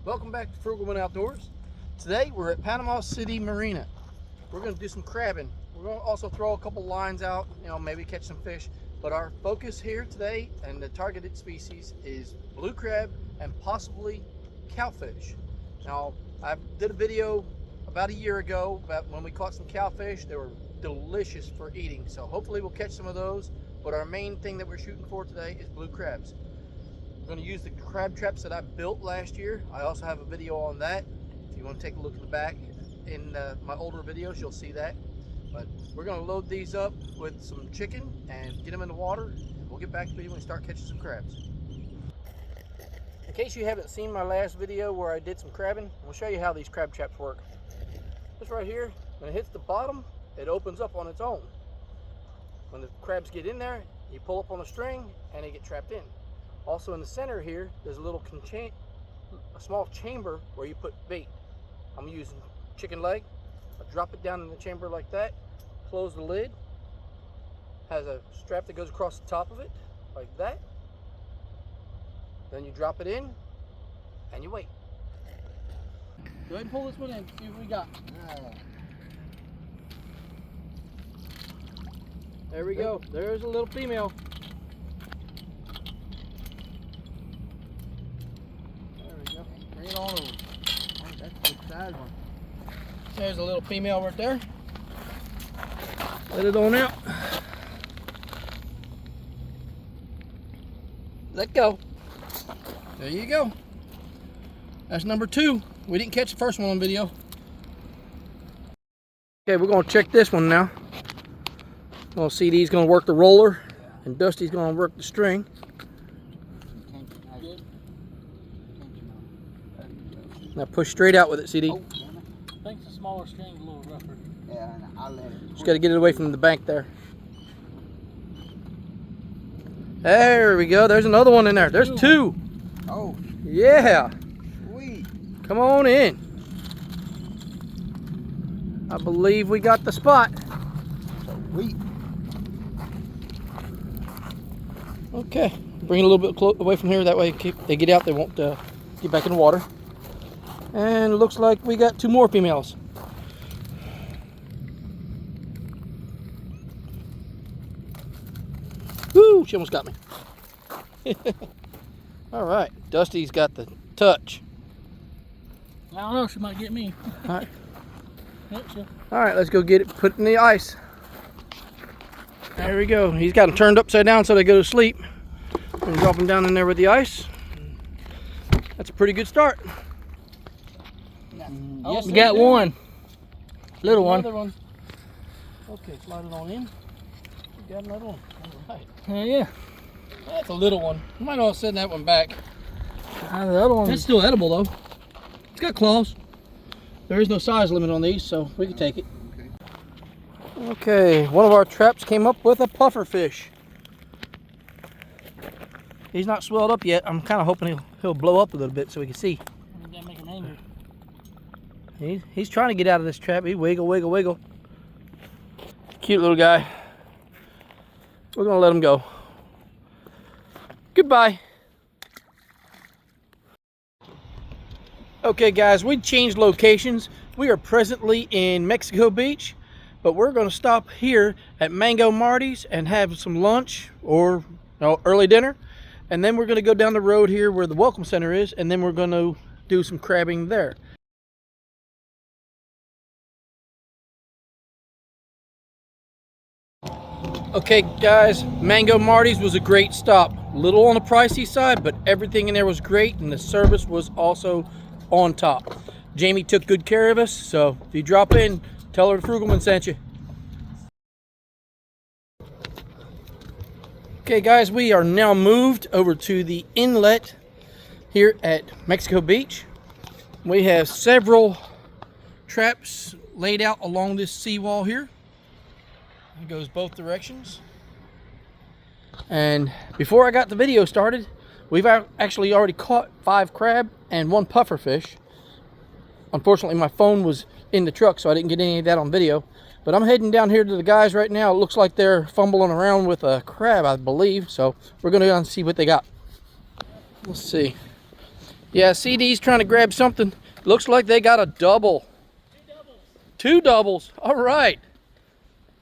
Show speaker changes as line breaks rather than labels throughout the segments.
Welcome back to Frugalman Outdoors. Today we're at Panama City Marina. We're going to do some crabbing. We're going to also throw a couple lines out, maybe catch some fish. But our focus here today and the targeted species is blue crab and possibly cowfish. Now, I did a video about a year ago about when we caught some cowfish. They were delicious for eating, so hopefully we'll catch some of those. But our main thing that we're shooting for today is blue crabs. I'm going to use the crab traps that I built last year. I also have a video on that. If you want to take a look in the back in my older videos, you'll see that. But we're going to load these up with some chicken and get them in the water. We'll get back to you when we start catching some crabs. In case you haven't seen my last video where I did some crabbing, I'll show you how these crab traps work. This right here, when it hits the bottom, it opens up on its own. When the crabs get in there, you pull up on the string and they get trapped in. Also in the center here, there's a small chamber where you put bait. I'm using chicken leg. I drop it down in the chamber like that, close the lid, has a strap that goes across the top of it, like that. Then you drop it in, and you wait. Go ahead and pull this one in, see what we got. There we go, there's a little female. Bring it on over. Oh, that's a good size one. There's a little female right there. Let it on out. Let go. There you go. That's number 2. We didn't catch the first one on video. Okay, we're going to check this one now. Well, CD's going to work the roller, and Dusty's going to work the string. Now push straight out with it, CD.
Oh, I think the smaller string's a little rougher.
Yeah, I'll let it.
Just got to get it away from the bank there. There we go. There's another one in there. There's 2.
Oh,
Yeah.
sweet.
Come on in. I believe we got the spot.
Sweet.
Okay. Bring it a little bit away from here. That way they get out. They won't get back in the water. And it looks like we got 2 more females. Woo! She almost got me. All right, Dusty's got the touch.
I don't know, she might get me.
All right.
Yep, sure.
All right, let's go get it put in the ice. There we go. He's got them turned upside down so they go to sleep. And drop them down in there with the ice. That's a pretty good start.
Yes,
we got one. Little one.
Another one.
Okay, slide it on in. We got another one. All right.
Yeah.
That's a little one. You might all send that one back.
The other one.
It's still edible though. It's got claws. There is no size limit on these, so we can take it. Okay, one of our traps came up with a puffer fish. He's not swelled up yet. I'm kind of hoping he'll blow up a little bit so we can see.
We gotta make an angle.
He's trying to get out of this trap. He wiggle, wiggle, wiggle. Cute little guy. We're gonna let him go. Goodbye. Okay guys, we changed locations. We are presently in Mexico Beach, but we're gonna stop here at Mango Marty's and have some lunch or early dinner. And then we're gonna go down the road here where the Welcome Center is, and then we're gonna do some crabbing there. Okay guys, Mango Marty's was a great stop. A little on the pricey side, but everything in there was great and the service was also on top. Jamie took good care of us, so if you drop in, tell her Frugalman sent you. Okay guys, we are now moved over to the inlet here at Mexico Beach. We have several traps laid out along this seawall here. It goes both directions. And before I got the video started, we've actually already caught 5 crab and 1 puffer fish. Unfortunately, my phone was in the truck, so I didn't get any of that on video. But I'm heading down here to the guys right now. It looks like they're fumbling around with a crab, I believe. So we're going to go and see what they got. Let's see. Yeah, CD's trying to grab something. Looks like they got a double. Two doubles. All right.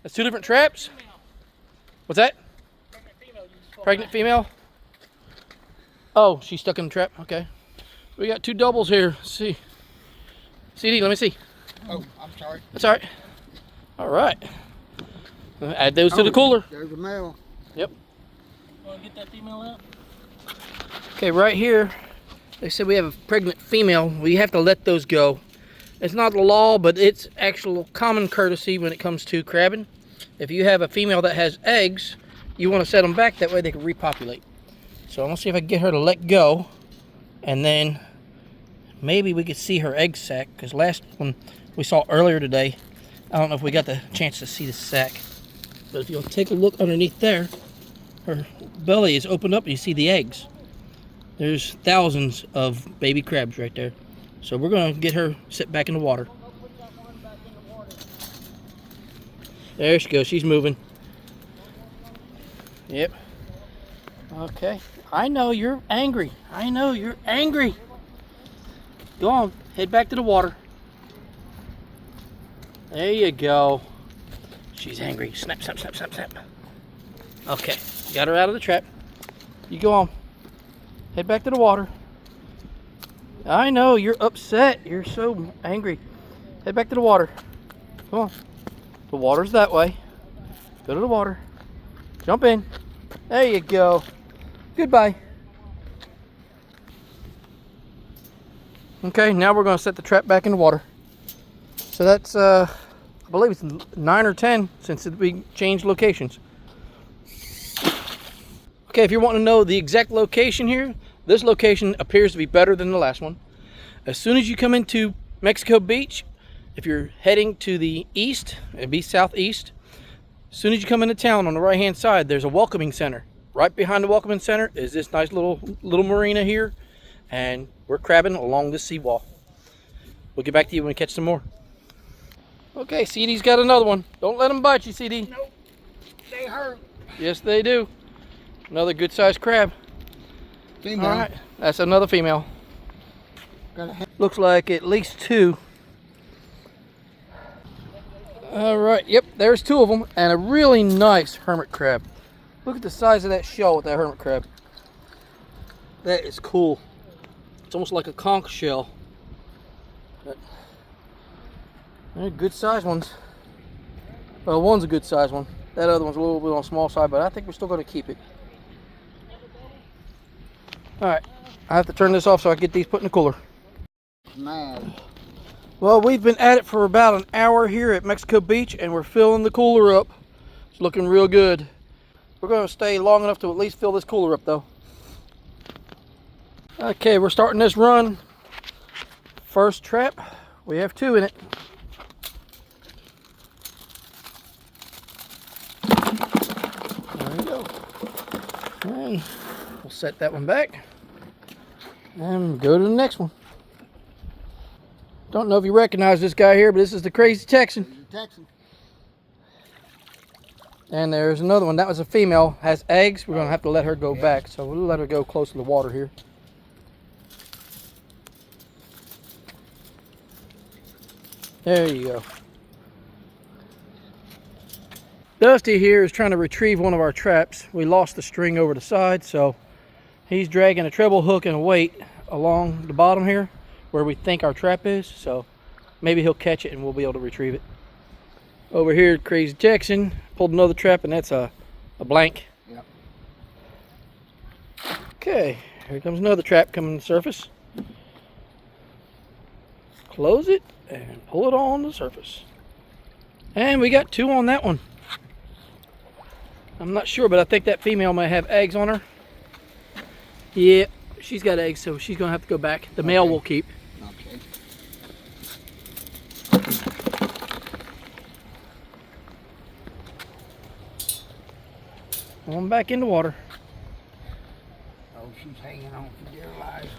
That's two different traps. What's that? Pregnant female. Oh, she's stuck in the trap. Okay. We got two doubles here. Let's see. CD, let me see.
Oh, I'm sorry.
That's all right. All right. Add those to the cooler.
There's a male.
Yep.
Want to get that female out?
Okay, right here, they said we have a pregnant female. We have to let those go. It's not the law, but it's actual common courtesy when it comes to crabbing. If you have a female that has eggs, you want to set them back. That way they can repopulate. So I'm going to see if I can get her to let go. And then maybe we could see her egg sac. Because last one we saw earlier today, I don't know if we got the chance to see the sac. But if you'll take a look underneath there, her belly is opened up and you see the eggs. There's thousands of baby crabs right there. So we're going to get her set back in the water. There she goes. She's moving. Yep. Okay. I know you're angry. I know you're angry. Go on. Head back to the water. There you go. She's angry. Snap, snap, snap, snap, snap. Okay. Got her out of the trap. You go on. Head back to the water. I know you're upset. You're so angry. Head back to the water. Come on. The water's that way. Go to the water. Jump in. There you go. Goodbye. Okay, now we're going to set the trap back in the water. So that's, I believe it's 9 or 10 since we changed locations. Okay, if you're wanting to know the exact location here, this location appears to be better than the last one. As soon as you come into Mexico Beach, if you're heading to the east, it'd be southeast. As soon as you come into town on the right hand side, there's a welcoming center. Right behind the welcoming center is this nice little marina here, and we're crabbing along this seawall. We'll get back to you when we catch some more. Okay, CD's got another one. Don't let them bite you, CD.
Nope. They hurt.
Yes, they do. Another good sized crab.
Female.
All right, that's another female. Looks like at least two. All right, yep, there's two of them, and a really nice hermit crab. Look at the size of that shell with that hermit crab. That is cool. It's almost like a conch shell. But they're good sized ones. Well, one's a good sized one. That other one's a little bit on the small side, but I think we're still going to keep it. All right, I have to turn this off so I can get these put in the cooler.
Mad.
Well, we've been at it for about an hour here at Mexico Beach, and we're filling the cooler up. It's looking real good. We're going to stay long enough to at least fill this cooler up, though. Okay, we're starting this run. First trap, we have two in it. There we go. And we'll set that one back and go to the next one. Don't know if you recognize this guy here, but this is the Crazy Texan.
Texan.
And there's another one. That was a female. Has eggs. We're going to have to let her go back. So we'll let her go close to the water here. There you go. Dusty here is trying to retrieve one of our traps. We lost the string over the side, so he's dragging a treble hook and a weight along the bottom here where we think our trap is, so maybe he'll catch it and we'll be able to retrieve it. Over here, Crazy Texan pulled another trap, and that's a blank.
Yep.
Okay, here comes another trap coming to the surface. Close it and pull it on the surface. And we got two on that one. I'm not sure, but I think that female might have eggs on her. Yeah, she's got eggs, so she's gonna have to go back. The male will keep.
Okay.
On back in the water.
Oh, she's hanging on for dear life.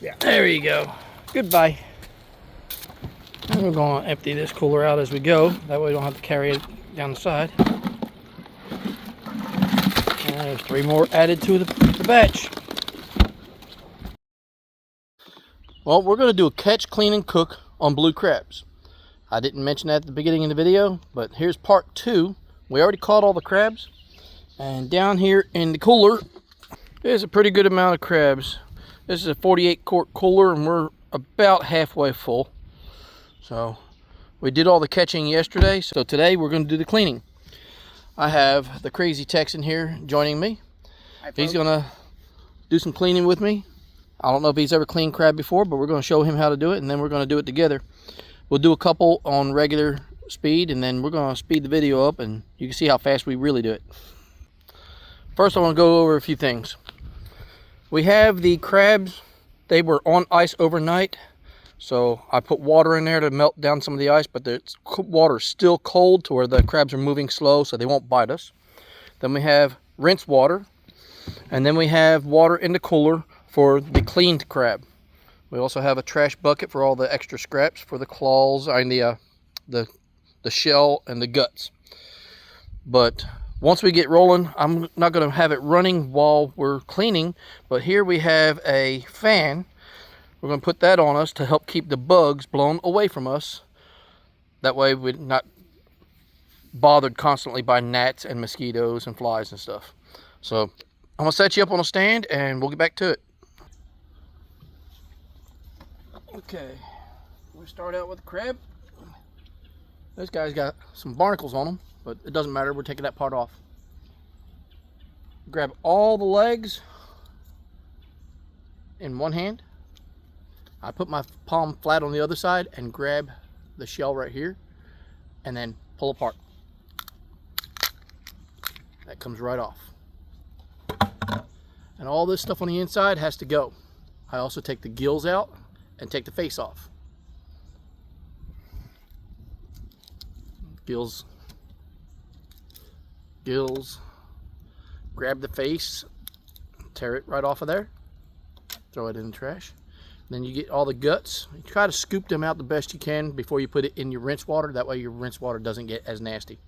Yeah.
There you go. Goodbye. And we're going to empty this cooler out as we go. That way we don't have to carry it down the side. And there's three more added to the batch. Well, we're going to do a catch, clean, and cook on blue crabs. I didn't mention that at the beginning of the video, but here's part 2. We already caught all the crabs. And down here in the cooler, there's a pretty good amount of crabs. This is a 48 quart cooler, and we're about halfway full. So we did all the catching yesterday, so today we're going to do the cleaning. I have the crazy Texan here joining me. He's going to do some cleaning with me. I don't know if he's ever cleaned crab before, but we're going to show him how to do it, and then we're going to do it together. We'll do a couple on regular speed, and then we're going to speed the video up, and you can see how fast we really do it. First, I want to go over a few things. We have the crabs. They were on ice overnight, so I put water in there to melt down some of the ice, but the water's still cold to where the crabs are moving slow, so they won't bite us. Then we have rinse water, and then we have water in the cooler for the cleaned crab. We also have a trash bucket for all the extra scraps for the claws and the shell and the guts. But once we get rolling, I'm not going to have it running while we're cleaning, but here we have a fan. We're going to put that on us to help keep the bugs blown away from us. That way we're not bothered constantly by gnats and mosquitoes and flies and stuff. So I'm going to set you up on a stand and we'll get back to it. Okay, we'll start out with the crab. This guy's got some barnacles on him, but it doesn't matter. We're taking that part off. Grab all the legs in one hand. I put my palm flat on the other side and grab the shell right here and then pull apart. That comes right off. And all this stuff on the inside has to go. I also take the gills out and take the face off. Gills. Grab the face, tear it right off of there, throw it in the trash. Then you get all the guts. You try to scoop them out the best you can before you put it in your rinse water. That way your rinse water doesn't get as nasty.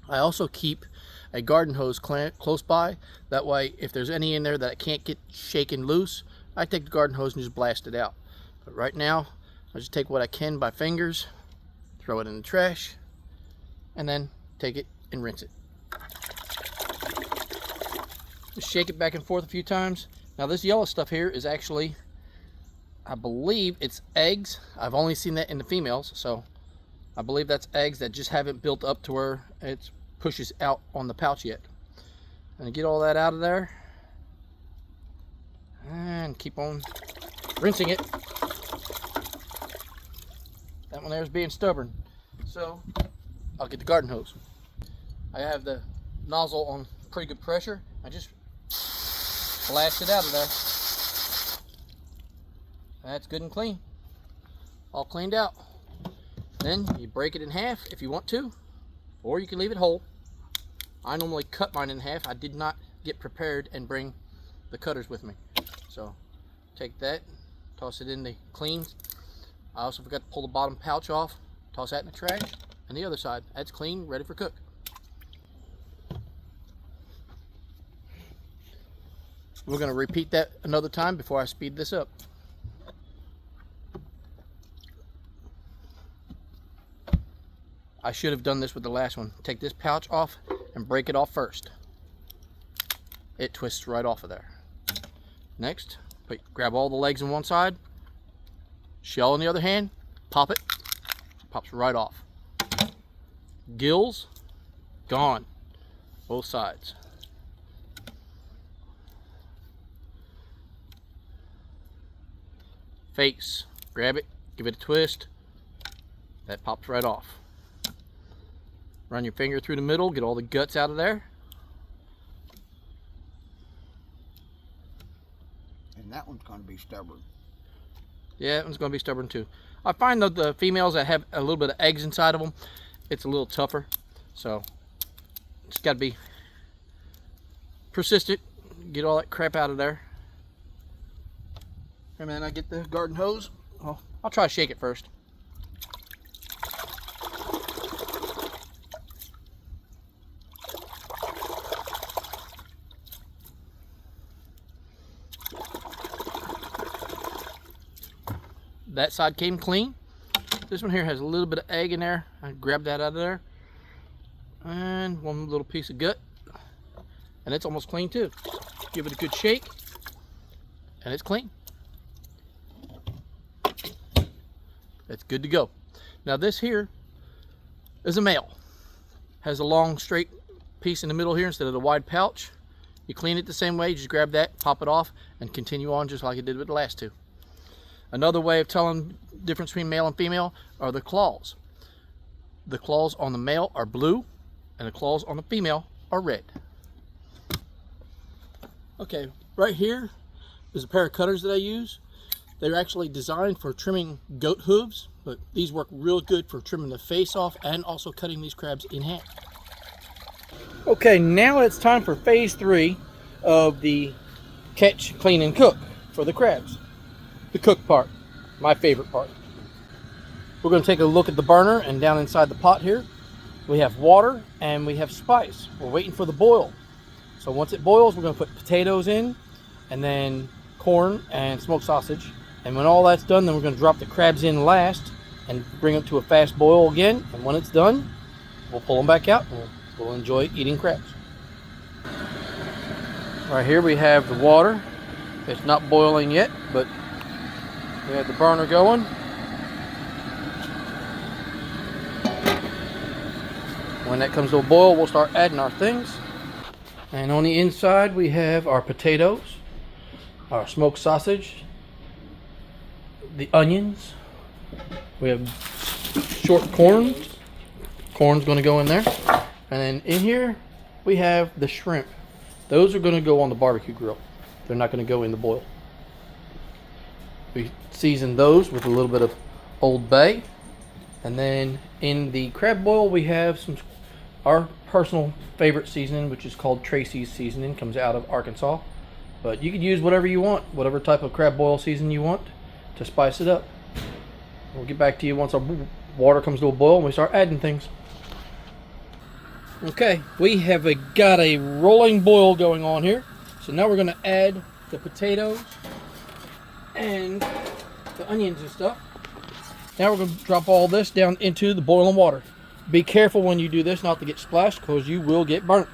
I also keep a garden hose close by. That way if there's any in there that can't get shaken loose, I take the garden hose and just blast it out. But right now, I just take what I can by fingers, throw it in the trash, and then take it and rinse it. Just shake it back and forth a few times. Now this yellow stuff here is actually, I believe it's eggs. I've only seen that in the females, so I believe that's eggs that just haven't built up to where it pushes out on the pouch yet. And get all that out of there, and keep on rinsing it. That one there is being stubborn, so I'll get the garden hose. I have the nozzle on pretty good pressure. I just blast it out of there. That's good and clean. All cleaned out. Then you break it in half if you want to, or you can leave it whole. I normally cut mine in half. I did not get prepared and bring the cutters with me. So take that, toss it in the clean. I also forgot to pull the bottom pouch off, toss that in the trash, and the other side, that's clean, ready for cook. We're going to repeat that another time before I speed this up. I should have done this with the last one. Take this pouch off and break it off first. It twists right off of there. Next, grab all the legs on one side, shell on the other hand, pop it, pops right off. Gills, gone, both sides. Face, grab it, give it a twist, that pops right off. Run your finger through the middle, get all the guts out of there.
And that one's going to be stubborn.
Yeah, that one's going to be stubborn too. I find that the females that have a little bit of eggs inside of them, it's a little tougher. So, it's got to be persistent. Get all that crap out of there. And then I get the garden hose. Oh, I'll try to shake it first. that side came clean. This one here has a little bit of egg in there. I grabbed that out of there. And one little piece of gut. And it's almost clean too. Give it a good shake. And it's clean. It's good to go. Now this here is a male. Has a long straight piece in the middle here instead of the wide pouch. You clean it the same way. You just grab that, pop it off, and continue on just like you did with the last two. Another way of telling the difference between male and female are the claws. The claws on the male are blue, and the claws on the female are red. Okay, right here is a pair of cutters that I use. They're actually designed for trimming goat hooves, but these work real good for trimming the face off and also cutting these crabs in half. Okay, now it's time for phase 3 of the catch, clean, and cook for the crabs. The cook part, my favorite part. We're going to take a look at the burner, and down inside the pot here we have water and we have spice. We're waiting for the boil. So once it boils, we're going to put potatoes in, and then corn and smoked sausage. And when all that's done, then we're going to drop the crabs in last and bring them to a fast boil again. And when it's done, we'll pull them back out and we'll enjoy eating crabs. Right here we have the water. It's not boiling yet, but we have the burner going. When that comes to a boil, we'll start adding our things. And on the inside we have our potatoes, our smoked sausage, the onions, we have short corn. Corn's going to go in there. And then in here we have the shrimp. Those are going to go on the barbecue grill. They're not going to go in the boil. We season those with a little bit of Old Bay. And then in the crab boil we have our personal favorite seasoning, which is called Tracy's seasoning. Comes out of Arkansas. But you could use whatever you want, whatever type of crab boil seasoning you want to spice it up. We'll get back to you once our water comes to a boil and we start adding things. Okay, we have got a rolling boil going on here. So now we're going to add the potatoes and the onions and stuff. Now we're going to drop all this down into the boiling water. Be careful when you do this not to get splashed, because you will get burnt.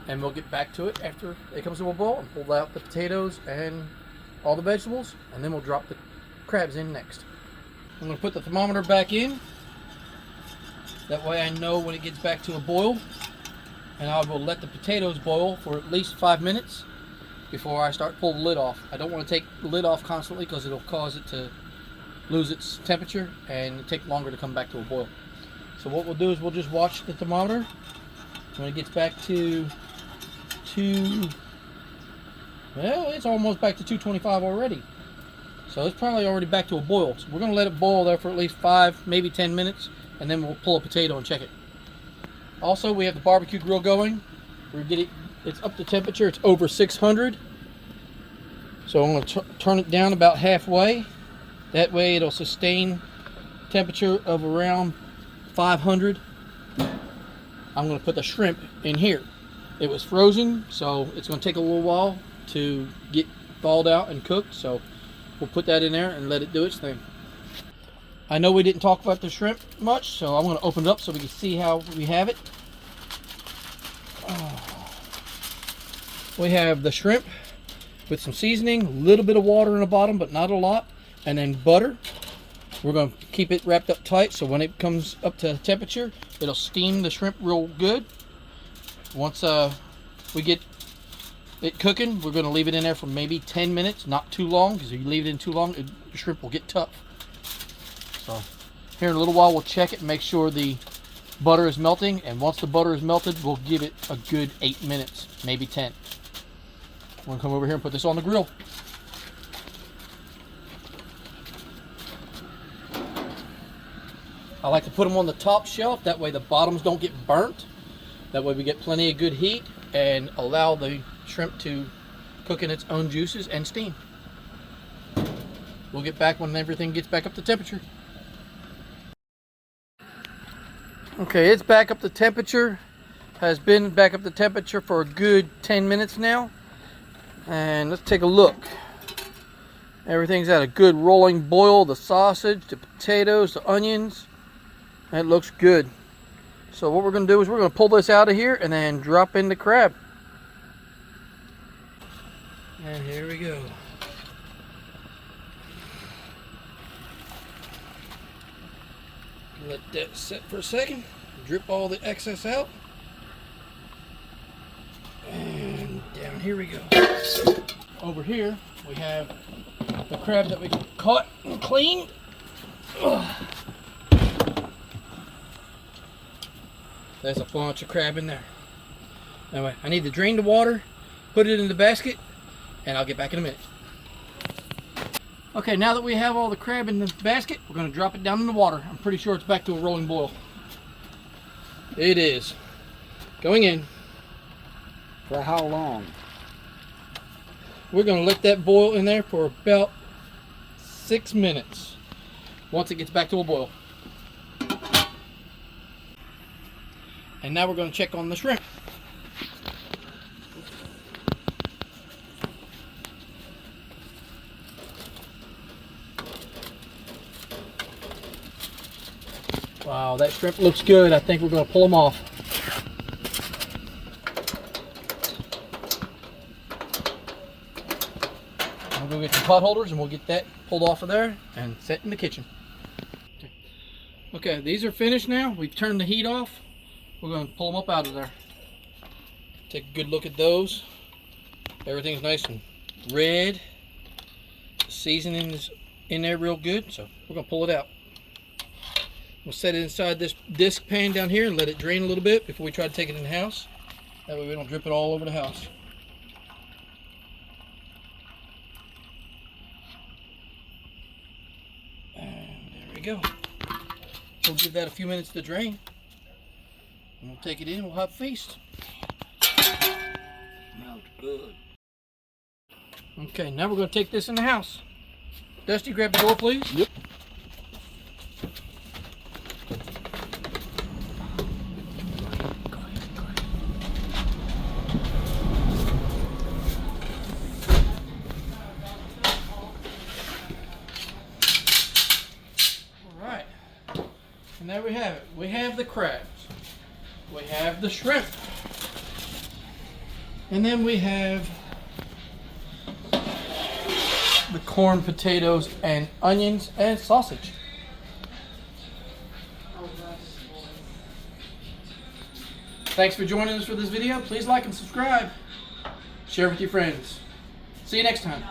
And we'll get back to it after it comes to a boil and pull out the potatoes and all the vegetables, and then we'll drop the crabs in next. I'm going to put the thermometer back in. That way I know when it gets back to a boil, and I will let the potatoes boil for at least 5 minutes before I start pulling the lid off. I don't want to take the lid off constantly because it'll cause it to lose its temperature and take longer to come back to a boil. So what we'll do is we'll just watch the thermometer. When it gets back to well, it's almost back to 225 already. So it's probably already back to a boil. So we're going to let it boil there for at least 5, maybe 10 minutes, and then we'll pull a potato and check it. Also, we have the barbecue grill going. It's up to temperature. It's over 600. So I'm going to turn it down about halfway. That way it'll sustain temperature of around 500. I'm going to put the shrimp in here. It was frozen, so it's going to take a little while to get thawed out and cooked. So we'll put that in there and let it do its thing. I know we didn't talk about the shrimp much, so I'm going to open it up so we can see how we have it. We have the shrimp with some seasoning, a little bit of water in the bottom, but not a lot, and then butter. We're going to keep it wrapped up tight so when it comes up to temperature, it'll steam the shrimp real good. Once we get it cooking, we're going to leave it in there for maybe 10 minutes, not too long, because if you leave it in too long, the shrimp will get tough. So here in a little while we'll check it and make sure the butter is melting, and once the butter is melted, we'll give it a good 8 minutes, maybe 10. I'm going to come over here and put this on the grill. I like to put them on the top shelf, that way the bottoms don't get burnt. That way we get plenty of good heat and allow the shrimp to cook in its own juices and steam. We'll get back when everything gets back up to temperature. Okay, it's back up to temperature. Has been back up to temperature for a good 10 minutes now. And let's take a look. Everything's at a good rolling boil. The sausage, the potatoes, the onions. That looks good. So what we're going to do is we're going to pull this out of here and then drop in the crab. And here we go. Let that set for a second. Drip all the excess out. And down here we go. Over here we have the crab that we caught and cleaned. There's a bunch of crab in there. Anyway, I need to drain the water, put it in the basket, and I'll get back in a minute. Okay, now that we have all the crab in the basket, we're going to drop it down in the water. I'm pretty sure it's back to a rolling boil. It is. Going in.
For how long?
We're going to let that boil in there for about 6 minutes once it gets back to a boil. And now we're going to check on the shrimp. Wow, that shrimp looks good. I think we're going to pull them off. I'll go get some pot holders and we'll get that pulled off of there and set in the kitchen. Okay, these are finished now. We've turned the heat off. We're going to pull them up out of there. Take a good look at those. Everything's nice and red. The seasoning is in there real good, so we're going to pull it out. We'll set it inside this disc pan down here and let it drain a little bit before we try to take it in the house. That way we don't drip it all over the house. And there we go. We'll give that a few minutes to drain. And we'll take it in, we'll have a feast.
Smells good.
Okay, now we're going to take this in the house. Dusty, grab the door, please.
Yep.
Alright, and there we have it. We have the crabs. We have the shrimp. And then we have the corn, potatoes, and onions and sausage. Thanks for joining us for this video. Please like and subscribe. Share with your friends. See you next time.